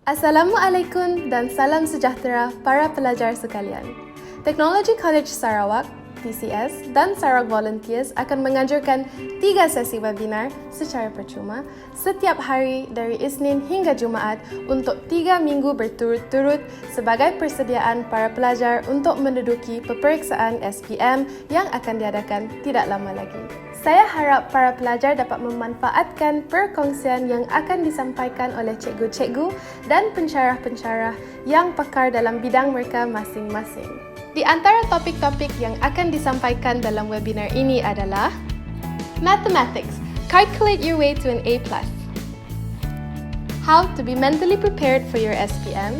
Assalamualaikum dan salam sejahtera para pelajar sekalian. Teknologi College Sarawak, TCS dan Sarawak Volunteers akan mengajarkan 3 sesi webinar secara percuma setiap hari dari Isnin hingga Jumaat untuk 3 minggu berturut-turut sebagai persediaan para pelajar untuk menduduki peperiksaan SPM yang akan diadakan tidak lama lagi. Saya harap para pelajar dapat memanfaatkan perkongsian yang akan disampaikan oleh cikgu-cikgu dan pensyarah-pensyarah yang pakar dalam bidang mereka masing-masing. Di antara topik-topik yang akan disampaikan dalam webinar ini adalah Mathematics, Calculate Your Way to an A+, How to be mentally prepared for your SPM,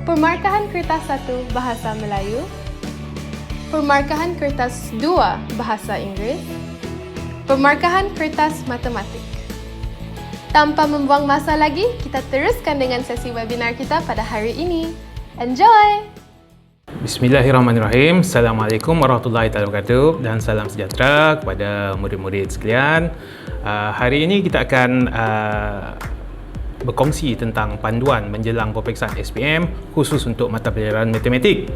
Pemarkahan Kertas 1 Bahasa Melayu, Pemarkahan Kertas 2 Bahasa Inggeris, Pemarkahan Kertas Matematik. Tanpa membuang masa lagi, kita teruskan dengan sesi webinar kita pada hari ini. Enjoy! Bismillahirrahmanirrahim. Assalamualaikum warahmatullahi wabarakatuh dan salam sejahtera kepada murid-murid sekalian. Hari ini kita akan berkongsi tentang panduan menjelang peperiksaan SPM khusus untuk mata pelajaran matematik.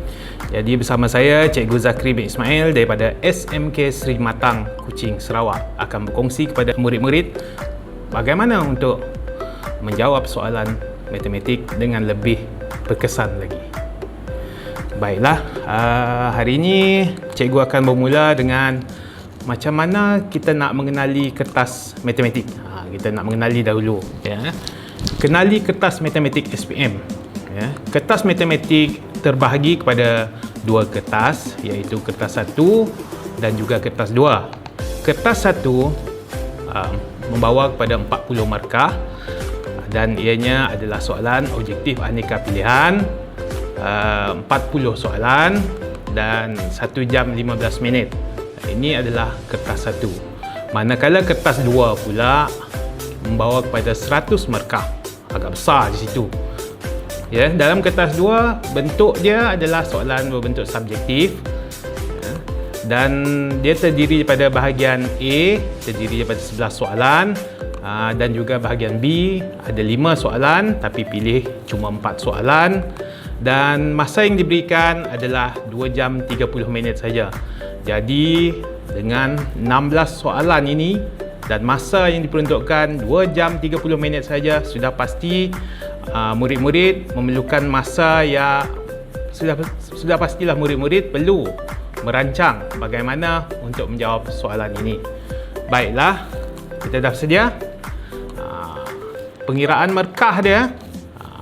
Jadi bersama saya Cikgu Zakri bin Ismail daripada SMK Seri Matang, Kuching, Sarawak akan berkongsi kepada murid-murid bagaimana untuk menjawab soalan matematik dengan lebih berkesan lagi. Baiklah, hari ini cikgu akan bermula dengan macam mana kita nak mengenali kertas matematik. Kita nak mengenali dahulu, ya. Kenali kertas matematik SPM. Ya. Kertas matematik terbahagi kepada 2 kertas, iaitu kertas 1 dan juga kertas 2. Kertas 1 membawa kepada 40 markah dan ianya adalah soalan objektif aneka pilihan, 40 soalan dan 1 jam 15 minit. Ini adalah kertas 1. Manakala kertas 2 pula membawa kepada 100 markah. Agak besar di situ. Ya, dalam kertas 2 bentuk dia adalah soalan berbentuk subjektif. Ya, dan dia terdiri daripada bahagian A terdiri daripada 11 soalan dan juga bahagian B ada 5 soalan tapi pilih cuma 4 soalan dan masa yang diberikan adalah 2 jam 30 minit saja. Jadi dengan 16 soalan ini dan masa yang diperuntukkan 2 jam 30 minit saja, sudah pasti murid-murid memerlukan masa yang sudah pastilah murid-murid perlu merancang bagaimana untuk menjawab soalan ini. Baiklah, kita dah sedia. Pengiraan markah dia,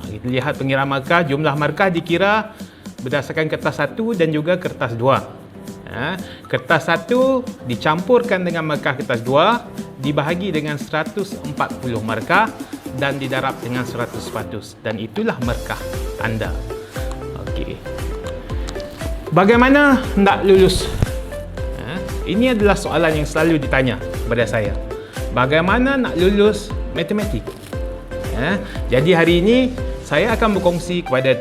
kita lihat pengiraan markah, jumlah markah dikira berdasarkan kertas 1 dan juga kertas 2. Kertas 1 dicampurkan dengan markah kertas 2, dibahagi dengan 140 markah dan didarab dengan 100%, dan itulah markah anda. Okey. Bagaimana nak lulus? Ini adalah soalan yang selalu ditanya kepada saya. Bagaimana nak lulus matematik? Jadi hari ini saya akan berkongsi kepada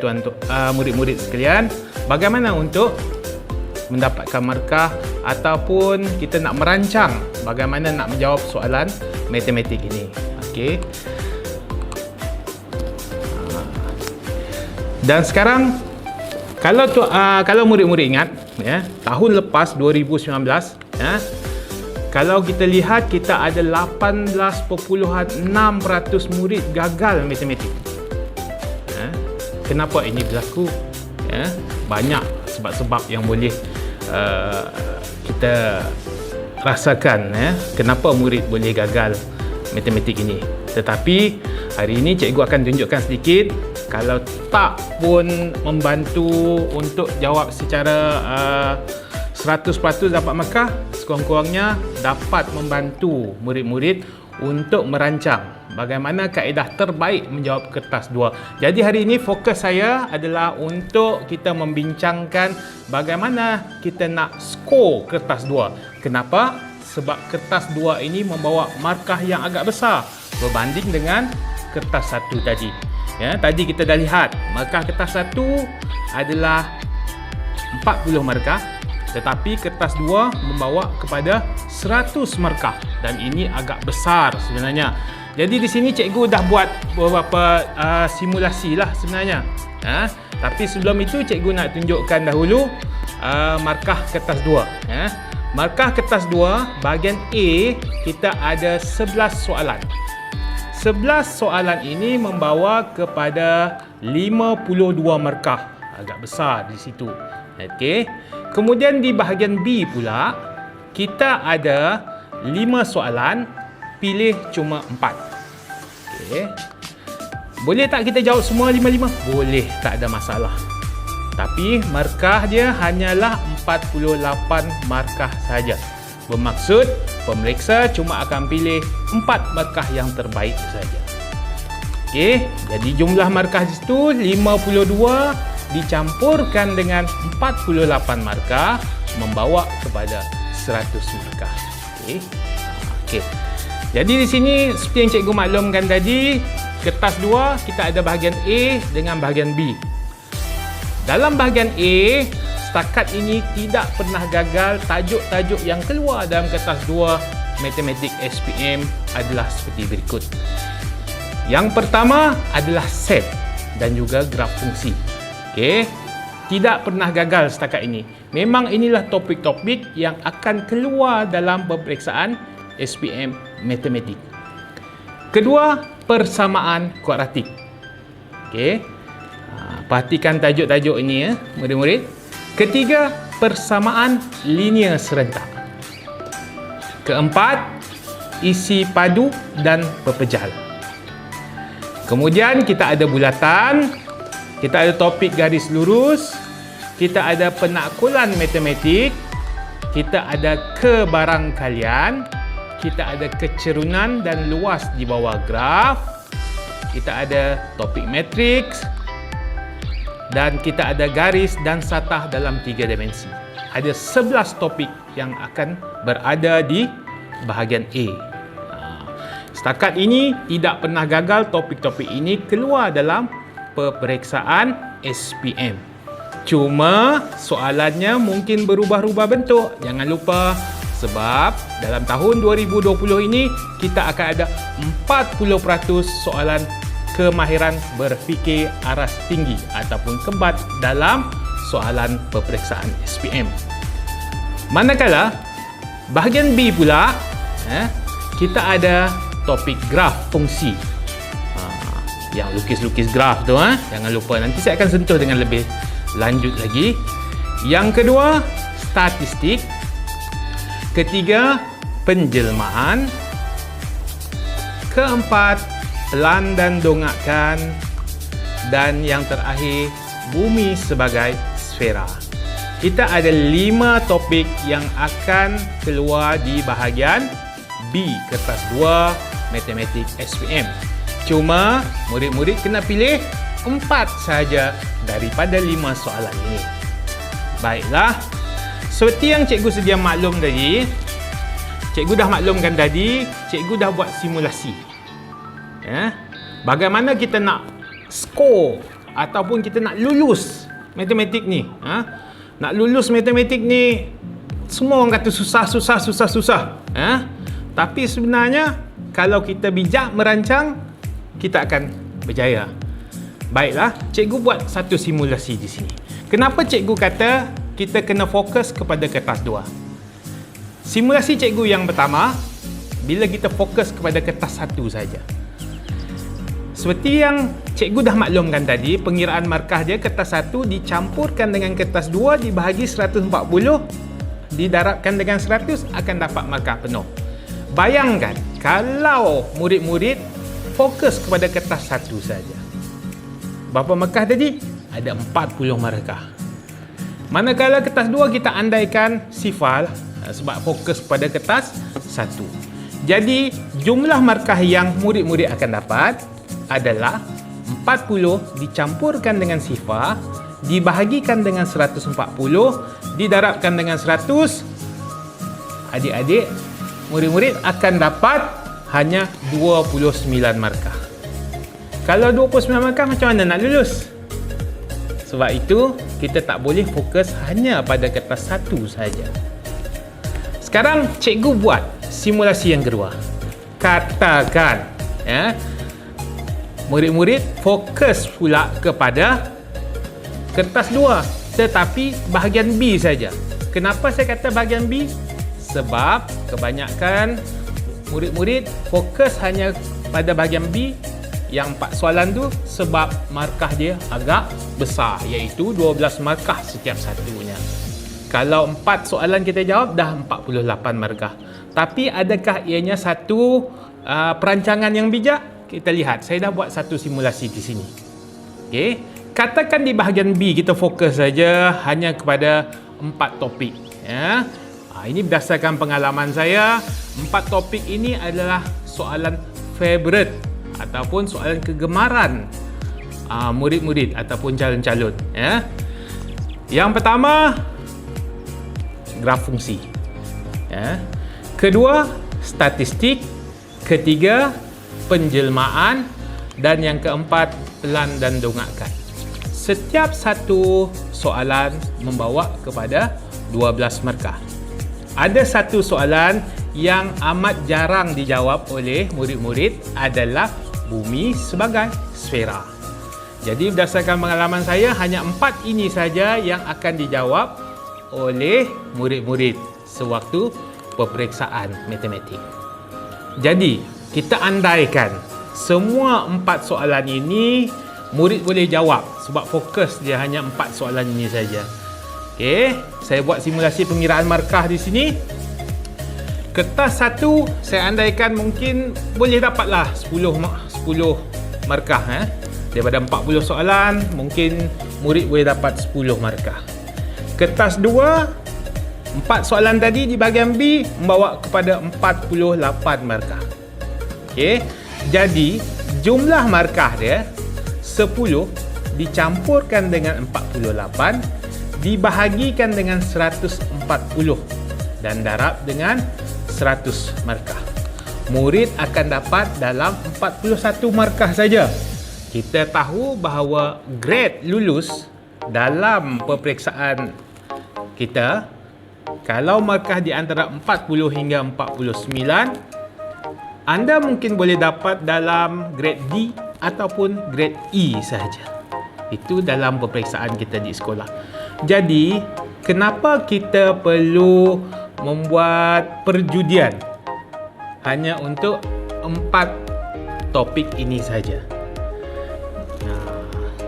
murid-murid sekalian bagaimana untuk mendapatkan markah ataupun kita nak merancang bagaimana nak menjawab soalan matematik ini. Okey. Dan sekarang kalau murid-murid ingat, ya, tahun lepas 2019, ya, kalau kita lihat kita ada 18.6% murid gagal matematik. Ya, kenapa ini berlaku? Ya, banyak sebab-sebab yang boleh kita rasakan, ya, kenapa murid boleh gagal matematik ini. Tetapi hari ini cikgu akan tunjukkan sedikit, kalau tak pun membantu untuk jawab secara 100% dapat markah, sekurang-kurangnya dapat membantu murid-murid untuk merancang bagaimana kaedah terbaik menjawab kertas 2. Jadi hari ini fokus saya adalah untuk kita membincangkan bagaimana kita nak skor kertas 2. Kenapa? Sebab kertas 2 ini membawa markah yang agak besar berbanding dengan kertas 1 tadi. Ya, tadi kita dah lihat markah kertas 1 adalah 40 markah, tetapi kertas 2 membawa kepada 100 markah dan ini agak besar sebenarnya. Jadi di sini cikgu dah buat beberapa simulasi lah sebenarnya. Tapi sebelum itu cikgu nak tunjukkan dahulu markah kertas 2. Markah kertas 2 bahagian A kita ada 11 soalan. 11 soalan ini membawa kepada 52 markah. Agak besar di situ. Okey. Kemudian di bahagian B pula kita ada 5 soalan, pilih cuma 4. Okey. Boleh tak kita jawab semua 5-5? Boleh, tak ada masalah. Tapi markah dia hanyalah 48 markah saja. Bermaksud pemeriksa cuma akan pilih 4 markah yang terbaik saja. Okey, jadi jumlah markah di situ 52 dicampurkan dengan 48 markah membawa kepada 100 markah. Okey. Jadi di sini seperti yang cikgu maklumkan tadi, kertas 2 kita ada bahagian A dengan bahagian B. Dalam bahagian A, setakat ini tidak pernah gagal. Tajuk-tajuk yang keluar dalam kertas 2 Matematik SPM adalah seperti berikut. Yang pertama adalah set dan juga graf fungsi. Okey. Tidak pernah gagal setakat ini. Memang inilah topik-topik yang akan keluar dalam peperiksaan SPM Matematik. Kedua, persamaan kuadratik. Okey. Perhatikan tajuk-tajuk ini ya, murid-murid. Ketiga, persamaan linear serentak. Keempat, isi padu dan pepejal. Kemudian kita ada bulatan, kita ada topik garis lurus, kita ada penaklukan matematik, kita ada kebarangkalian, kita ada kecerunan dan luas di bawah graf, kita ada topik matriks, dan kita ada garis dan satah dalam 3 dimensi. Ada 11 topik yang akan berada di bahagian A. Setakat ini tidak pernah gagal topik-topik ini keluar dalam peperiksaan SPM. Cuma soalannya mungkin berubah-ubah bentuk. Jangan lupa sebab dalam tahun 2020 ini kita akan ada 40% soalan kemahiran berfikir aras tinggi ataupun kebat dalam soalan peperiksaan SPM. Manakala bahagian B pula kita ada topik graf fungsi. Yang lukis-lukis graf tu jangan lupa, nanti saya akan sentuh dengan lebih lanjut lagi. Yang kedua, statistik. Ketiga, penjelmaan. Keempat, pelan dan dongakkan. Dan yang terakhir, bumi sebagai sfera. Kita ada 5 topik yang akan keluar di bahagian B, kertas 2 Matematik SPM. Cuma murid-murid kena pilih 4 saja daripada 5 soalan ini. Baiklah, seperti yang cikgu sedia maklum tadi, cikgu dah maklumkan tadi, cikgu dah buat simulasi. Bagaimana kita nak skor ataupun kita nak lulus matematik ni. Nak lulus matematik ni, semua orang kata susah. Tapi sebenarnya kalau kita bijak merancang, kita akan berjaya. Baiklah, cikgu buat satu simulasi di sini. Kenapa cikgu kata kita kena fokus kepada kertas 2? Simulasi cikgu yang pertama, bila kita fokus kepada kertas 1 saja. Seperti yang cikgu dah maklumkan tadi, pengiraan markah dia kertas 1 dicampurkan dengan kertas 2 dibahagi 140, didarabkan dengan 100 akan dapat markah penuh. Bayangkan kalau murid-murid fokus kepada kertas 1 saja. Berapa markah tadi? Ada 40 markah. Manakala kertas 2 kita andaikan sifar sebab fokus kepada kertas 1. Jadi jumlah markah yang murid-murid akan dapat adalah 40 dicampurkan dengan sifar dibahagikan dengan 140 didarabkan dengan 100. Adik-adik, murid-murid akan dapat hanya 29 markah. Kalau 29 markah, macam mana nak lulus? Sebab itu, kita tak boleh fokus hanya pada kertas 1 saja. Sekarang, cikgu buat simulasi yang kedua. Katakan Ya. Murid-murid fokus pula kepada kertas 2, tetapi bahagian B saja. Kenapa saya kata bahagian B? Sebab kebanyakan murid-murid fokus hanya pada bahagian B yang 4 soalan tu sebab markah dia agak besar, iaitu 12 markah setiap satunya. Kalau 4 soalan kita jawab dah 48 markah. Tapi adakah ianya satu perancangan yang bijak? Kita lihat, saya dah buat satu simulasi di sini. Okey, katakan di bahagian B kita fokus saja hanya kepada 4 topik, ya. Ini berdasarkan pengalaman saya, 4 topik ini adalah soalan favorite ataupun soalan kegemaran murid-murid ataupun calon-calon, ya. Yang pertama, graf fungsi, ya. Kedua, statistik. Ketiga, penjelmaan. Dan yang keempat, pelan dan dongakkan. Setiap satu soalan membawa kepada 12 markah. Ada satu soalan yang amat jarang dijawab oleh murid-murid adalah bumi sebagai sfera. Jadi berdasarkan pengalaman saya, hanya 4 ini saja yang akan dijawab oleh murid-murid sewaktu peperiksaan matematik. Jadi, kita andaikan semua 4 soalan ini murid boleh jawab sebab fokus dia hanya 4 soalan ini saja. Okey, saya buat simulasi pengiraan markah di sini. Kertas 1 saya andaikan mungkin boleh dapatlah 10 markah, Daripada 40 soalan, mungkin murid boleh dapat 10 markah. Kertas 2, 4 soalan tadi di bahagian B membawa kepada 48 markah. Okey, jadi jumlah markah dia 10 dicampurkan dengan 48 dibahagikan dengan 140 dan darab dengan 100 markah. Murid akan dapat dalam 41 markah saja. Kita tahu bahawa grade lulus dalam peperiksaan kita, kalau markah di antara 40 hingga 49, anda mungkin boleh dapat dalam grade D ataupun grade E sahaja. Itu dalam peperiksaan kita di sekolah. Jadi, kenapa kita perlu membuat perjudian hanya untuk 4 topik ini saja?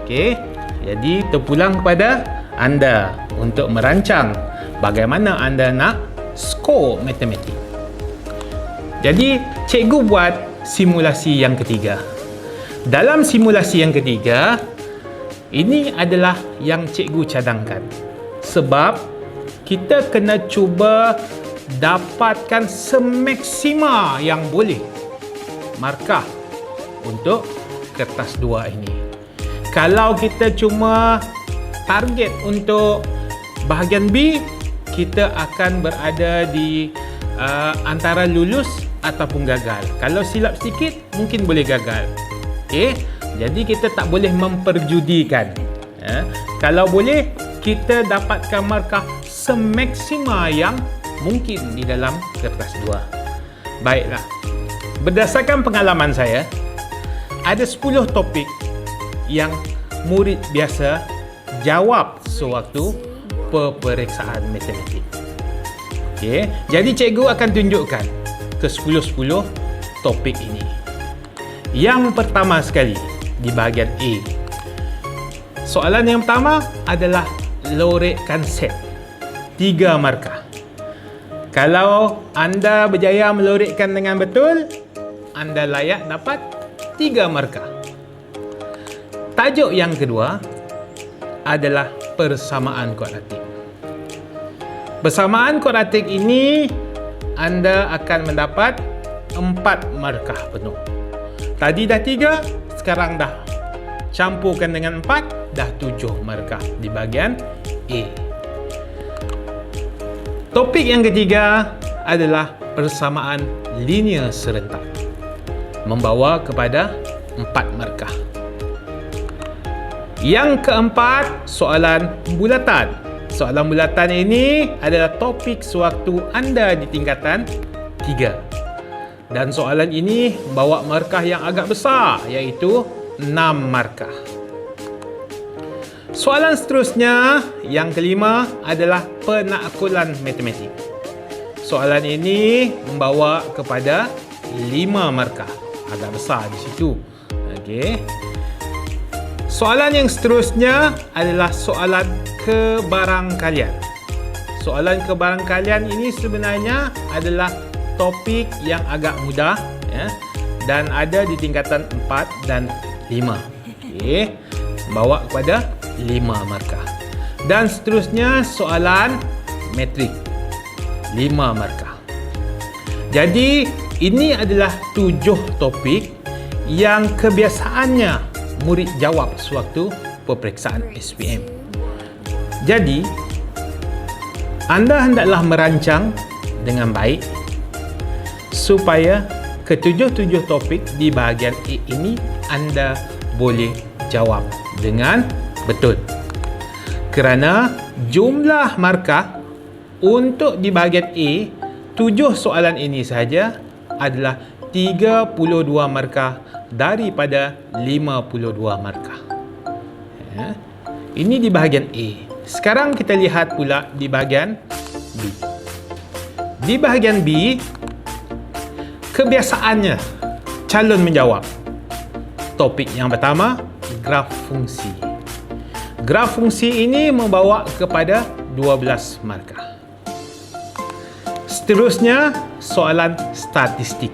Okey, jadi terpulang kepada anda untuk merancang bagaimana anda nak skor matematik. Jadi, cikgu buat simulasi yang ketiga. Dalam simulasi yang ketiga, ini adalah yang cikgu cadangkan. Sebab kita kena cuba dapatkan semaksima yang boleh markah untuk kertas 2 ini. Kalau kita cuma target untuk bahagian B, kita akan berada di antara lulus ataupun gagal. Kalau silap sedikit, mungkin boleh gagal. Okey, jadi kita tak boleh memperjudikan. Kalau boleh, kita dapatkan markah semaksima yang mungkin di dalam kertas 2. Baiklah, berdasarkan pengalaman saya, ada 10 topik yang murid biasa jawab sewaktu peperiksaan matematik. Okey, jadi cikgu akan tunjukkan ke 10 topik ini. Yang pertama sekali di bahagian A. Soalan yang pertama adalah lorikkan set 3 markah. Kalau anda berjaya melorikkan dengan betul, anda layak dapat 3 markah. Tajuk yang kedua adalah persamaan kuadratik. Persamaan kuadratik ini anda akan mendapat 4 markah penuh. Tadi dah 3, sekarang dah campurkan dengan 4, dah 7 markah di bahagian A. Topik yang ketiga adalah persamaan linear serentak, membawa kepada 4 markah. Yang keempat, soalan bulatan. Soalan bulatan ini adalah topik sewaktu anda di tingkatan 3. Dan soalan ini membawa markah yang agak besar, iaitu 6 markah. Soalan seterusnya, yang kelima, adalah penakkulan matematik. Soalan ini membawa kepada 5 markah. Agak besar di situ. Okey. Soalan yang seterusnya adalah soalan kebarangkalian. Soalan kebarangkalian ini sebenarnya adalah topik yang agak mudah, ya, dan ada di tingkatan 4 dan 5. Okey. Membawa kepada 5 markah. Dan seterusnya soalan metrik, 5 markah. Jadi ini adalah 7 topik yang kebiasaannya murid jawab sewaktu peperiksaan SPM. Jadi anda hendaklah merancang dengan baik supaya ke-7 topik di bahagian A ini anda boleh jawab dengan betul. Kerana jumlah markah untuk di bahagian A, 7 soalan ini sahaja adalah 32 markah daripada 52 markah. Ya. Ini di bahagian A. Sekarang kita lihat pula di bahagian B. Di bahagian B, kebiasaannya calon menjawab. Topik yang pertama, graf fungsi. Graf fungsi ini membawa kepada 12 markah. Seterusnya, soalan statistik.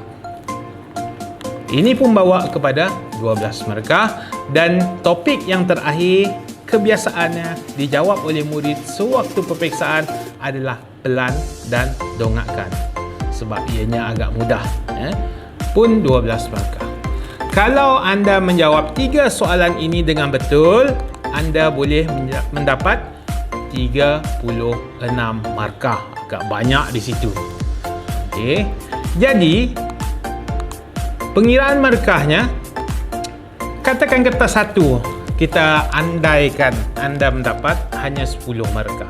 Ini pun bawa kepada 12 markah. Dan topik yang terakhir, kebiasaannya dijawab oleh murid sewaktu peperiksaan adalah pelan dan dongakkan. Sebab ianya agak mudah. Pun 12 markah. Kalau anda menjawab 3 soalan ini dengan betul, anda boleh mendapat 36 markah. Agak banyak di situ. Okey. Jadi, pengiraan markahnya, katakan kertas 1, kita andaikan anda mendapat hanya 10 markah.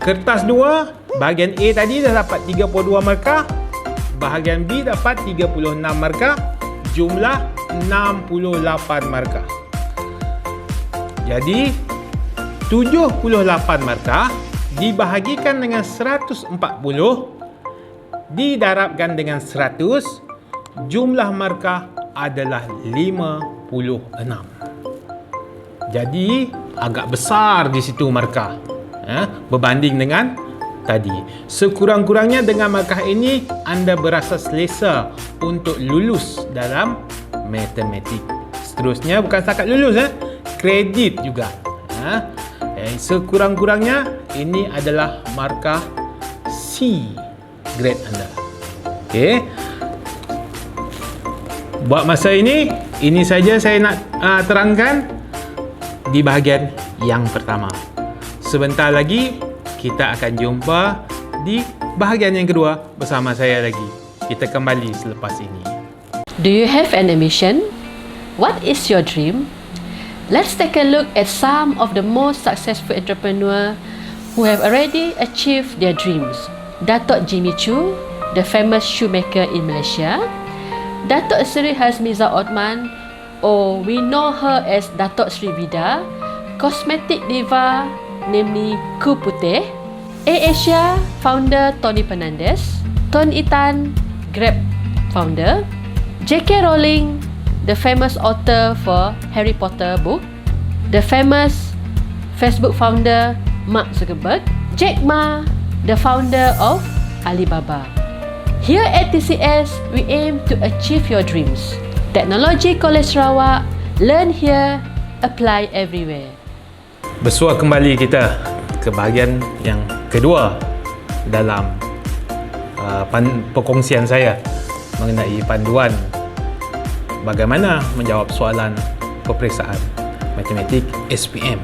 Kertas 2, bahagian A tadi dah dapat 32 markah, bahagian B dapat 36 markah, jumlah 68 markah. Jadi 78 markah dibahagikan dengan 140 didarabkan dengan 100, jumlah markah adalah 56. Jadi agak besar di situ markah, berbanding dengan tadi. Sekurang-kurangnya dengan markah ini anda berasa selesa untuk lulus dalam matematik. Seterusnya bukan setakat lulus, kredit juga. Sekurang-kurangnya ini adalah markah C grade anda. Okey. Buat masa ini saja saya nak terangkan di bahagian yang pertama. Sebentar lagi kita akan jumpa di bahagian yang kedua bersama saya lagi. Kita kembali selepas ini. Do you have an ambition? What is your dream? Let's take a look at some of the most successful entrepreneurs who have already achieved their dreams. Datuk Jimmy Choo, the famous shoemaker in Malaysia. Datuk Seri Hazmiza Othman, or we know her as Datuk Sri Vida, cosmetic diva namely Ku Putih. AirAsia founder Tony Fernandez. Tony Tan, Grab founder. J.K. Rowling, the famous author for Harry Potter book. The famous Facebook founder Mark Zuckerberg. Jack Ma, the founder of Alibaba. Here at TCS, we aim to achieve your dreams. Teknologi Kolej Sarawak, learn here, apply everywhere. Bersua kembali kita ke bahagian yang kedua dalam perkongsian saya mengenai panduan bagaimana menjawab soalan peperiksaan matematik SPM.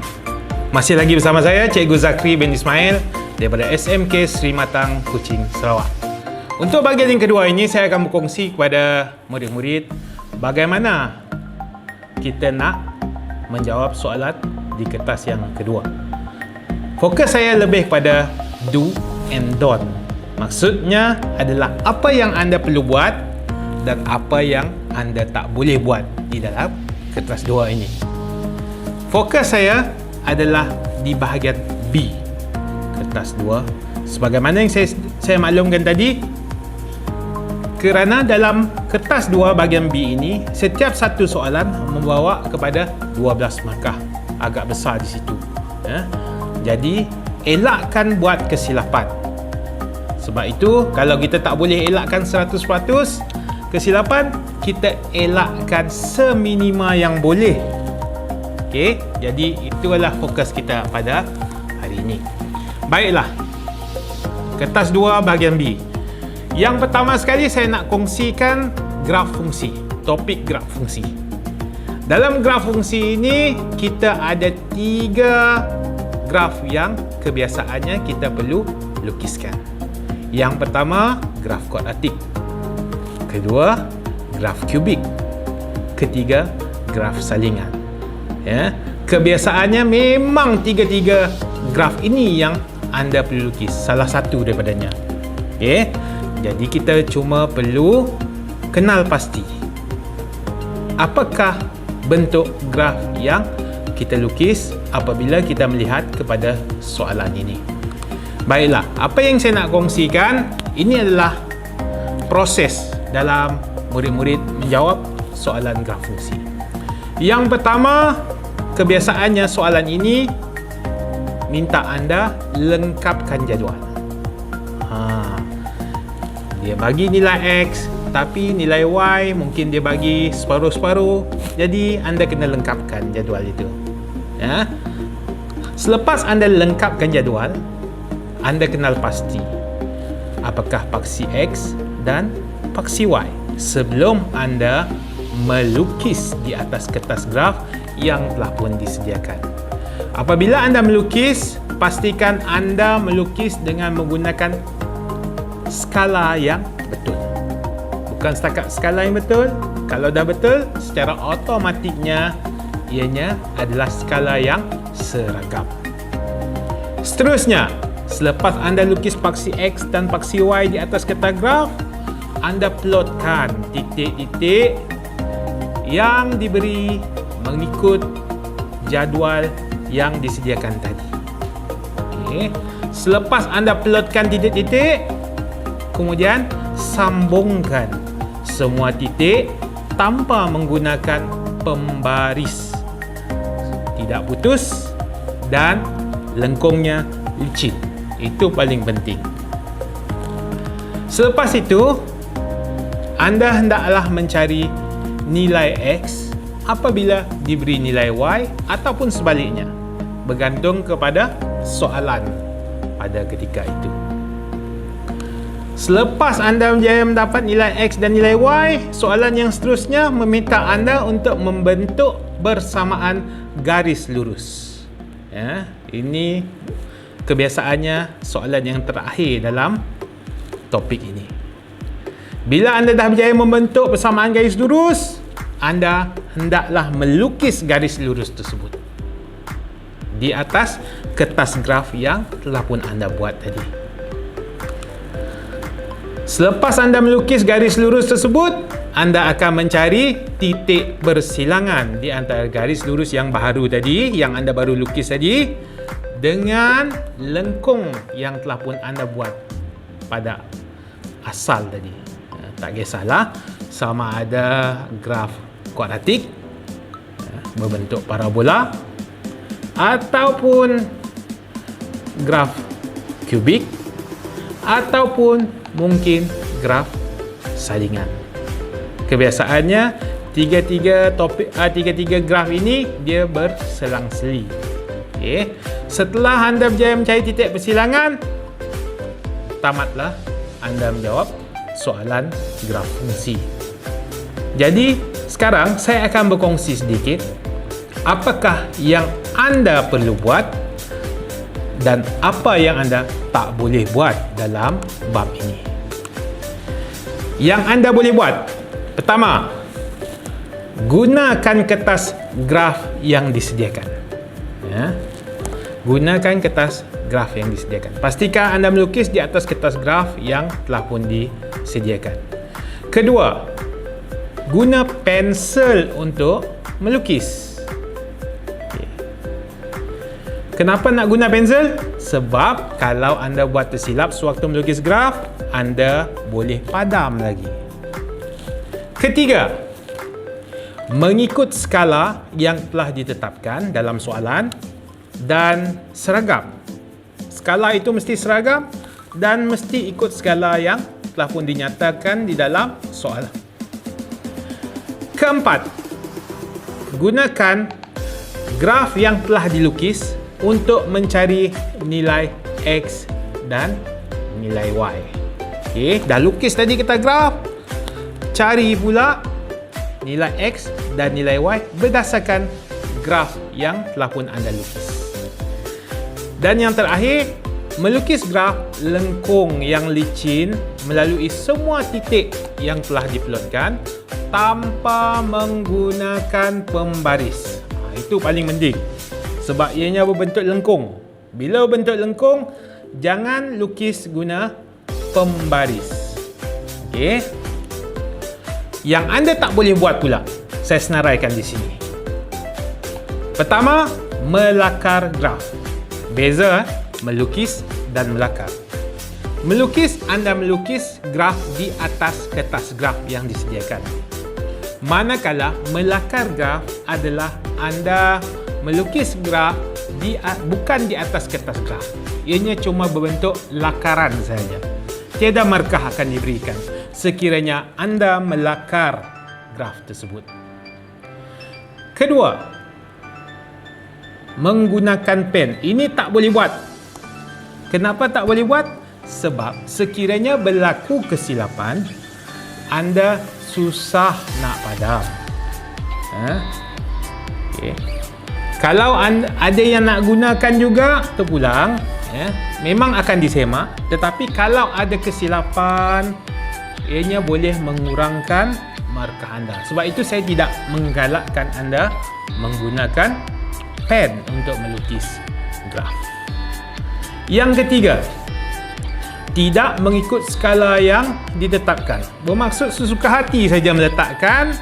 Masih lagi bersama saya, Cikgu Zakri bin Ismail daripada SMK Sri Matang, Kuching, Sarawak. Untuk bahagian yang kedua ini, saya akan berkongsi kepada murid-murid bagaimana kita nak menjawab soalan di kertas yang kedua. Fokus saya lebih pada do and don't Maksudnya adalah apa yang anda perlu buat dan apa yang anda tak boleh buat di dalam kertas 2 ini. Fokus saya adalah di bahagian B kertas 2. Sebagaimana yang saya maklumkan tadi, kerana dalam kertas 2 bahagian B ini, setiap satu soalan membawa kepada 12 markah. Agak besar di situ. Jadi, elakkan buat kesilapan. Sebab itu, kalau kita tak boleh elakkan 100% kesilapan, kita elakkan seminima yang boleh. Okey, jadi itulah fokus kita pada hari ini. Baiklah. Kertas 2 bahagian B. Yang pertama sekali saya nak kongsikan graf fungsi. Topik graf fungsi. Dalam graf fungsi ini kita ada 3 graf yang kebiasaannya kita perlu lukiskan. Yang pertama, graf kuadratik. Kedua, graf kubik. Ketiga, graf salingan. Ya, kebiasaannya memang 3 graf ini yang anda perlu lukis, salah satu daripadanya. Okey. Jadi kita cuma perlu kenal pasti apakah bentuk graf yang kita lukis apabila kita melihat kepada soalan ini. Baiklah, apa yang saya nak kongsikan ini adalah proses dalam murid-murid menjawab soalan graf fungsi. Yang pertama, kebiasaannya soalan ini minta anda lengkapkan jadual. Dia bagi nilai X, tapi nilai Y mungkin dia bagi separuh-separuh. Jadi anda kena lengkapkan jadual itu. Ya. Selepas anda lengkapkan jadual, anda kenal pasti apakah paksi X dan paksi Y sebelum anda melukis di atas kertas graf yang telah pun disediakan. Apabila anda melukis, pastikan anda melukis dengan menggunakan skala yang betul. Bukan setakat skala yang betul. Kalau dah betul, secara automatiknya ianya adalah skala yang seragam. Seterusnya, selepas anda lukis paksi X dan paksi Y di atas kertas graf, anda plotkan titik-titik yang diberi mengikut jadual yang disediakan tadi. Okay. Selepas anda plotkan titik-titik, kemudian sambungkan semua titik tanpa menggunakan pembaris. Tidak putus dan lengkungnya licin. Itu paling penting. Selepas itu, anda hendaklah mencari nilai X apabila diberi nilai Y ataupun sebaliknya, bergantung kepada soalan pada ketika itu. Selepas anda berjaya mendapat nilai X dan nilai Y, soalan yang seterusnya meminta anda untuk membentuk bersamaan garis lurus. Ya, ini kebiasaannya soalan yang terakhir dalam topik ini. Bila anda dah berjaya membentuk bersamaan garis lurus, anda hendaklah melukis garis lurus tersebut di atas kertas graf yang telah pun anda buat tadi. Selepas anda melukis garis lurus tersebut, anda akan mencari titik bersilangan di antara garis lurus yang baru tadi, yang anda baru lukis tadi, dengan lengkung yang telah pun anda buat pada asal tadi. Tak kisahlah sama ada graf kuadratik berbentuk parabola ataupun graf kubik ataupun mungkin graf salingan. Kebiasaannya tiga-tiga graf ini dia berselang-seli. Okey. Setelah anda berjaya mencari titik persilangan, tamatlah anda menjawab soalan graf fungsi. Jadi, sekarang saya akan berkongsi sedikit apakah yang anda perlu buat dan apa yang anda tak boleh buat dalam bab ini. Yang anda boleh buat, pertama, gunakan kertas graf yang disediakan. Ya. Gunakan kertas graf yang disediakan. Pastikan anda melukis di atas kertas graf yang telah pun disediakan. Kedua, guna pensel untuk melukis. Kenapa nak guna pensel? Sebab kalau anda buat tersilap sewaktu melukis graf, anda boleh padam lagi. Ketiga, mengikut skala yang telah ditetapkan dalam soalan dan seragam. Skala itu mesti seragam dan mesti ikut skala yang telah pun dinyatakan di dalam soalan. Keempat, gunakan graf yang telah dilukis untuk mencari nilai X dan nilai Y. Okey, dah lukis tadi kita graf. Cari pula nilai X dan nilai Y berdasarkan graf yang telah pun anda lukis. Dan yang terakhir, melukis graf lengkung yang licin melalui semua titik yang telah diplotkan tanpa menggunakan pembaris. Itu paling penting. Sebab ianya berbentuk lengkung. Bila berbentuk lengkung, jangan lukis guna pembaris. Okey. Yang anda tak boleh buat pula, saya senaraikan di sini. Pertama, melakar graf. Beza melukis dan melakar. Melukis, anda melukis graf di atas kertas graf yang disediakan. Manakala melakar graf adalah anda melukis graf bukan di atas kertas graf. Ianya cuma berbentuk lakaran saja. Tiada markah akan diberikan sekiranya anda melakar graf tersebut. Kedua, menggunakan pen. Ini tak boleh buat. Kenapa tak boleh buat? Sebab sekiranya berlaku kesilapan, anda susah nak padam. Okay. Kalau ada yang nak gunakan juga, terpulang, memang akan disemak. Tetapi kalau ada kesilapan, ianya boleh mengurangkan markah anda. Sebab itu saya tidak menggalakkan anda menggunakan pen untuk melukis graf. Yang ketiga, tidak mengikut skala yang ditetapkan. Bermaksud sesuka hati saja meletakkan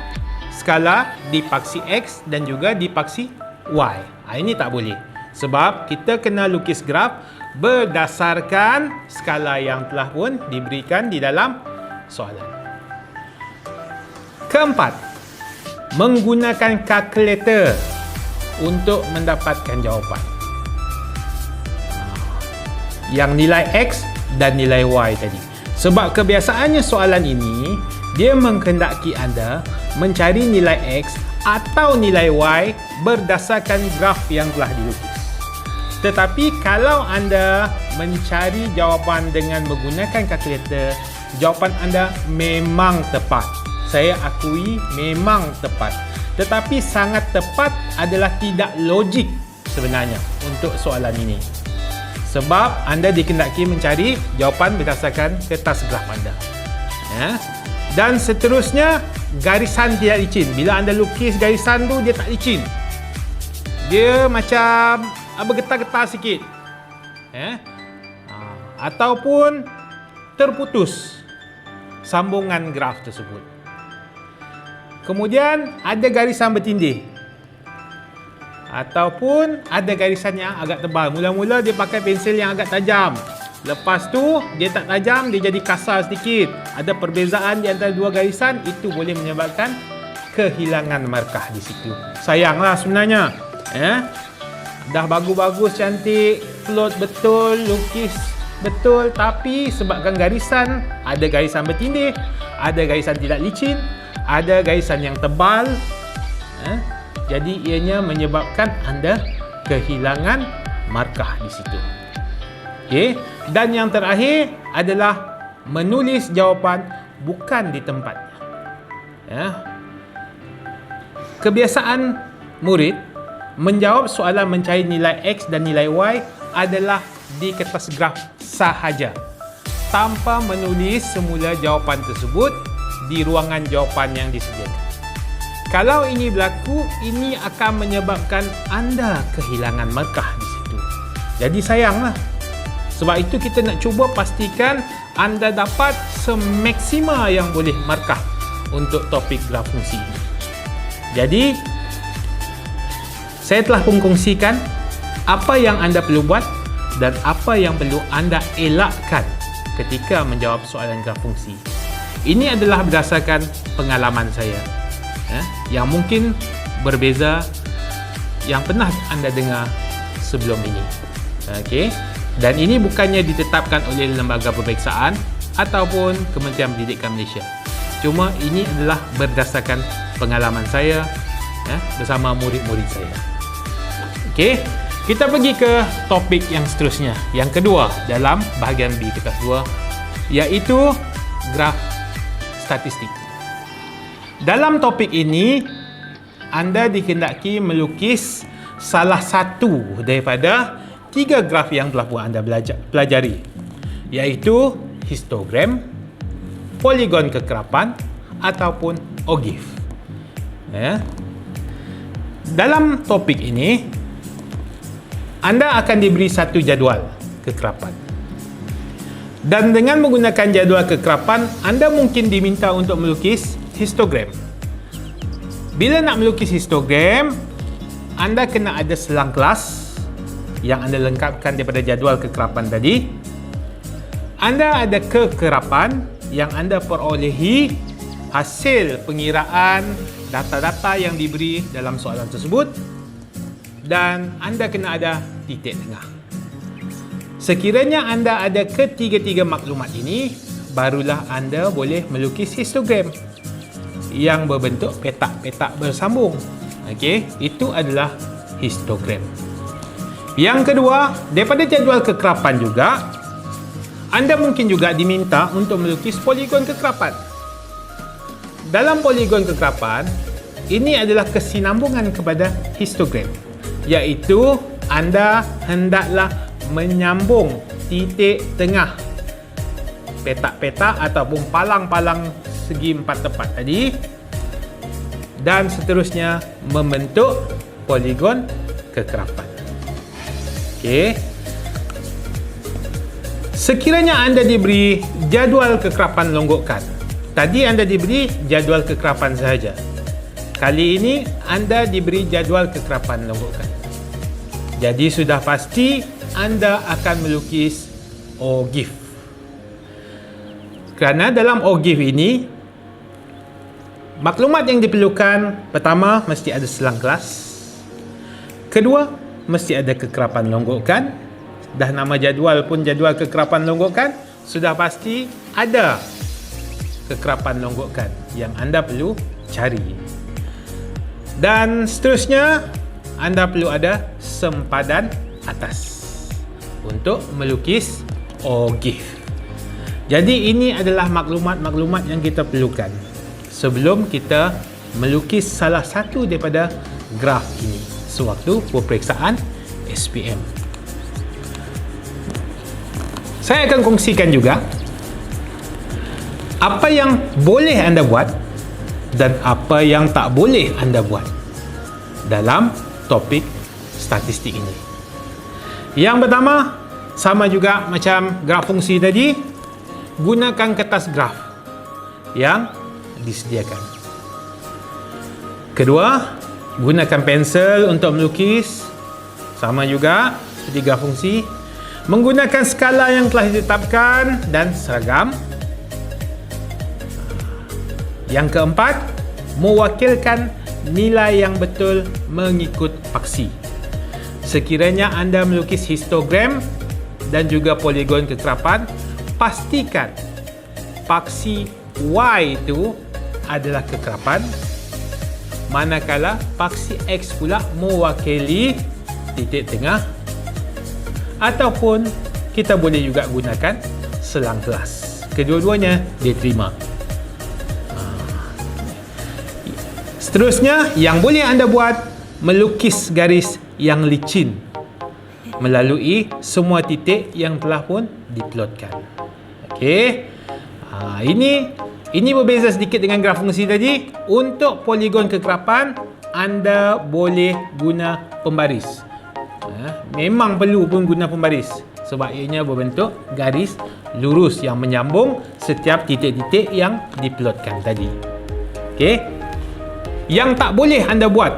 skala di paksi X dan juga di paksi Y. Ini tak boleh. Sebab kita kena lukis graf berdasarkan skala yang telah pun diberikan di dalam soalan. Keempat, menggunakan kalkulator untuk mendapatkan jawapan. Yang nilai X dan nilai Y tadi. Sebab kebiasaannya soalan ini, dia menghendaki anda mencari nilai X atau nilai Y berdasarkan graf yang telah dilukis. Tetapi kalau anda mencari jawapan dengan menggunakan kalkulator, jawapan anda memang tepat. Saya akui memang tepat. Tetapi sangat tepat adalah tidak logik sebenarnya untuk soalan ini. Sebab anda dikehendaki mencari jawapan berdasarkan kertas graf anda. Dan seterusnya, garisan tidak licin. Bila anda lukis garisan tu, dia tak licin. Dia macam bergetar-getar sikit. Ataupun terputus sambungan graf tersebut. Kemudian ada garisan bertindih. Ataupun ada garisan yang agak tebal. Mula-mula dia pakai pensel yang agak tajam. Lepas tu dia tak tajam, dia jadi kasar sedikit. Ada perbezaan di antara dua garisan, itu boleh menyebabkan kehilangan markah di situ. Sayanglah sebenarnya. Dah bagus-bagus, cantik, plot betul, lukis betul, tapi sebabkan garisan, ada garisan bertindih, ada garisan tidak licin, ada garisan yang tebal, jadi ianya menyebabkan anda kehilangan markah di situ. Okey, dan yang terakhir adalah menulis jawapan bukan di tempatnya. Kebiasaan murid menjawab soalan mencari nilai X dan nilai Y adalah di kertas graf sahaja, tanpa menulis semula jawapan tersebut di ruangan jawapan yang disediakan. Kalau ini berlaku, ini akan menyebabkan anda kehilangan markah di situ. Jadi sayanglah. Sebab itu kita nak cuba pastikan anda dapat semaksima yang boleh markah untuk topik graf fungsi ini. Jadi, saya telah kongsikan apa yang anda perlu buat dan apa yang perlu anda elakkan ketika menjawab soalan graf fungsi. Ini adalah berdasarkan pengalaman saya, yang mungkin berbeza yang pernah anda dengar sebelum ini. Okey. Dan ini bukannya ditetapkan oleh lembaga peperiksaan ataupun Kementerian Pendidikan Malaysia. Cuma ini adalah berdasarkan pengalaman saya bersama murid-murid saya. Okey, kita pergi ke topik yang seterusnya, yang kedua dalam bahagian B kelas 2, iaitu graf statistik. Dalam topik ini, anda dikehendaki melukis salah satu daripada 3 graf yang telah pun anda pelajari, iaitu histogram, poligon kekerapan ataupun OGIF. Dalam topik ini, anda akan diberi satu jadual kekerapan. Dan dengan menggunakan jadual kekerapan, anda mungkin diminta untuk melukis histogram. Bila nak melukis histogram, anda kena ada selang kelas yang anda lengkapkan daripada jadual kekerapan tadi. Anda ada kekerapan yang anda perolehi hasil pengiraan data-data yang diberi dalam soalan tersebut, dan anda kena ada titik tengah. Sekiranya anda ada ketiga-tiga maklumat ini, barulah anda boleh melukis histogram yang berbentuk petak-petak bersambung. Okey, itu adalah histogram. Yang kedua, daripada jadual kekerapan juga, anda mungkin juga diminta untuk melukis poligon kekerapan. Dalam poligon kekerapan, ini adalah kesinambungan kepada histogram, iaitu anda hendaklah menyambung titik tengah petak-petak ataupun palang-palang segi 4 tepat tadi, dan seterusnya membentuk poligon kekerapan. Okey. Sekiranya anda diberi jadual kekerapan longgokan, tadi anda diberi jadual kekerapan sahaja. Kali ini anda diberi jadual kekerapan longgokan. Jadi sudah pasti anda akan melukis OGIF. Kerana dalam OGIF ini, maklumat yang diperlukan, pertama mesti ada selang kelas. Kedua, mesti ada kekerapan longgokan. Dah nama jadual pun jadual kekerapan longgokan, sudah pasti ada kekerapan longgokan yang anda perlu cari. Dan seterusnya, anda perlu ada sempadan atas untuk melukis OGIF. Jadi ini adalah maklumat-maklumat yang kita perlukan sebelum kita melukis salah satu daripada graf ini sewaktu peperiksaan SPM. Saya akan kongsikan juga apa yang boleh anda buat dan apa yang tak boleh anda buat dalam topik statistik ini. Yang pertama, sama juga macam graf fungsi tadi, gunakan kertas graf yang disediakan. Kedua, gunakan pensel untuk melukis, sama juga seperti graf fungsi. Menggunakan skala yang telah ditetapkan dan seragam. Yang keempat, mewakilkan nilai yang betul mengikut paksi. Sekiranya anda melukis histogram dan juga poligon kekerapan, pastikan paksi Y itu adalah kekerapan, manakala paksi X pula mewakili titik tengah, ataupun kita boleh juga gunakan selang kelas. Kedua-duanya diterima. Seterusnya, yang boleh anda buat, melukis garis yang licin melalui semua titik yang telah pun diplotkan. Okey. Ini berbeza sedikit dengan graf fungsi tadi. Untuk poligon kekerapan, anda boleh guna pembaris. Memang perlu pun guna pembaris sebab ianya berbentuk garis lurus yang menyambung setiap titik-titik yang diplotkan tadi. Okey. Yang tak boleh anda buat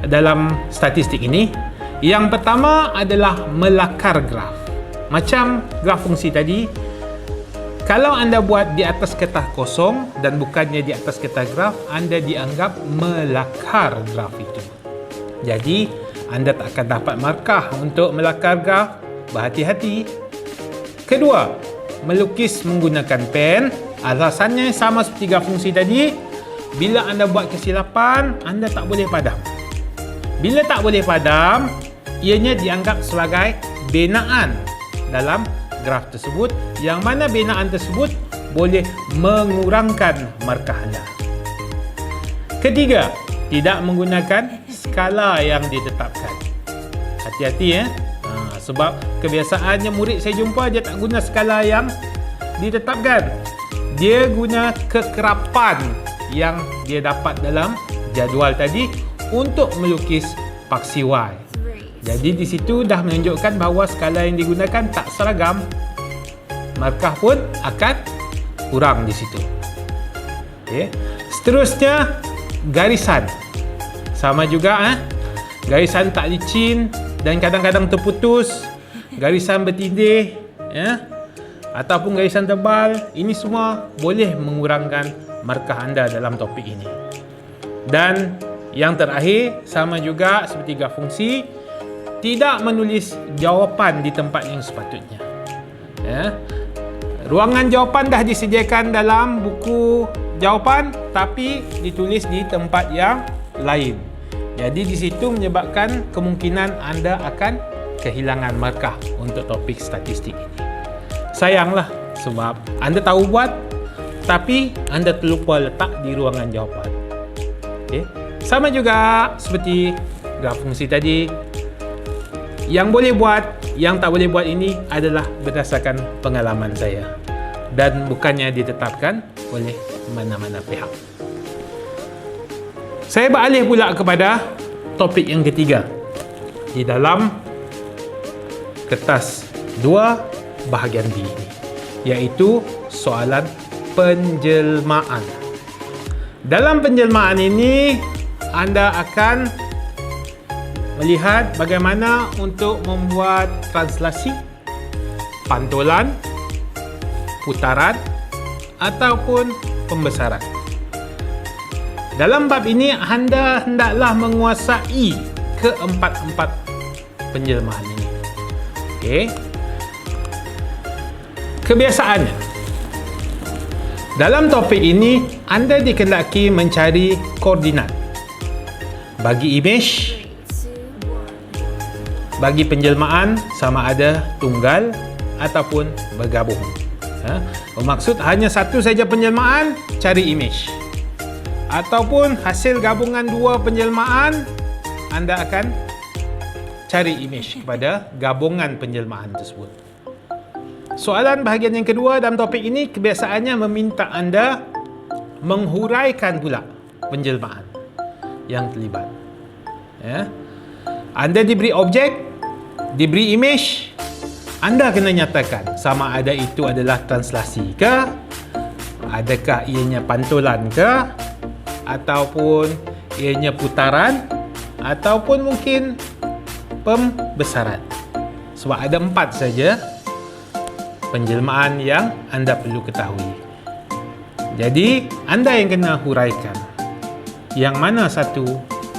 dalam statistik ini, yang pertama adalah melakar graf. Macam graf fungsi tadi, kalau anda buat di atas kertas kosong dan bukannya di atas kertas graf, anda dianggap melakar graf itu. Jadi, anda tak akan dapat markah untuk melakar graf. Berhati-hati. Kedua, melukis menggunakan pen. Alasannya sama seperti graf fungsi tadi. Bila anda buat kesilapan, anda tak boleh padam. Bila tak boleh padam, ianya dianggap sebagai binaan dalam graf tersebut, yang mana binaan tersebut boleh mengurangkan markah anda. Ketiga, tidak menggunakan skala yang ditetapkan. Hati-hati sebab kebiasaannya murid saya jumpa dia tak guna skala yang ditetapkan. Dia guna kekerapan yang dia dapat dalam jadual tadi untuk melukis paksi Y. Jadi di situ dah menunjukkan bahawa skala yang digunakan tak seragam. Markah pun akan kurang di situ. Okay. Seterusnya, garisan. Sama juga garisan tak licin dan kadang-kadang terputus, garisan bertindih ataupun garisan tebal. Ini semua boleh mengurangkan markah anda dalam topik ini. Dan yang terakhir, sama juga seperti graf fungsi, tidak menulis jawapan di tempat yang sepatutnya. Ruangan jawapan dah disediakan dalam buku jawapan, tapi ditulis di tempat yang lain. Jadi di situ menyebabkan kemungkinan anda akan kehilangan markah untuk topik statistik ini. Sayanglah sebab anda tahu buat, tapi anda terlupa letak di ruangan jawapan. Okay. Sama juga seperti graf fungsi tadi. Yang boleh buat, yang tak boleh buat ini adalah berdasarkan pengalaman saya dan bukannya ditetapkan oleh mana-mana pihak. Saya beralih pula kepada topik yang ketiga di dalam kertas 2 bahagian B ini, iaitu soalan penjelmaan. Dalam penjelmaan ini, anda akan melihat bagaimana untuk membuat translasi, pantulan, putaran ataupun pembesaran. Dalam bab ini, anda hendaklah menguasai keempat-empat penjelmaan ini. Okey. Kebiasaannya, dalam topik ini, anda dikehendaki mencari koordinat bagi imej, bagi penjelmaan sama ada tunggal ataupun bergabung. Bermaksud hanya satu saja penjelmaan, cari imej. Ataupun hasil gabungan dua penjelmaan, anda akan cari imej kepada gabungan penjelmaan tersebut. Soalan bahagian yang kedua dalam topik ini kebiasaannya meminta anda menghuraikan pula penjelmaan yang terlibat. Anda diberi objek, diberi imej, anda kena nyatakan sama ada itu adalah translasi ke, adakah ianya pantulan ke, ataupun ianya putaran, ataupun mungkin pembesaran. Sebab ada 4 saja penjelmaan yang anda perlu ketahui. Jadi anda yang kena huraikan yang mana satu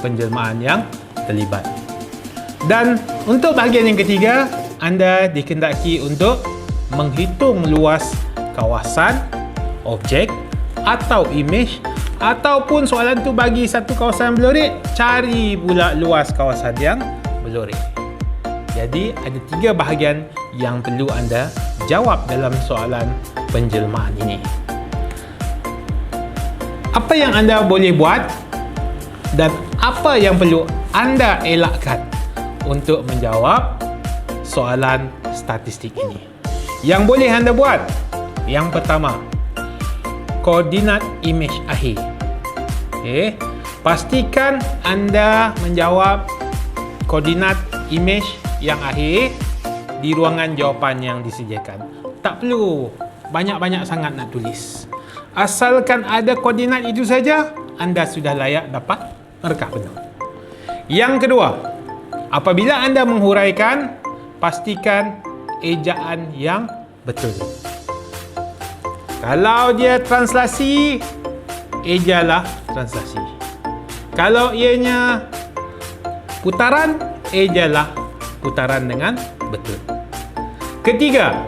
penjelmaan yang terlibat. Dan untuk bahagian yang ketiga, anda dikehendaki untuk menghitung luas kawasan, objek atau imej, ataupun soalan tu bagi satu kawasan berlorik, cari pula luas kawasan yang berlorik. Jadi ada 3 bahagian yang perlu anda jawab dalam soalan penjelmaan ini. Apa yang anda boleh buat dan apa yang perlu anda elakkan untuk menjawab soalan statistik ini? Yang boleh anda buat, yang pertama, koordinat imej akhir. Pastikan anda menjawab koordinat imej yang akhir di ruangan jawapan yang disediakan. Tak perlu banyak-banyak sangat nak tulis. Asalkan ada koordinat itu saja, anda sudah layak dapat markah penuh. Yang kedua, apabila anda menghuraikan, pastikan ejaan yang betul. Kalau dia translasi, ejalah translasi. Kalau ianya putaran, ejalah putaran dengan betul. Ketiga,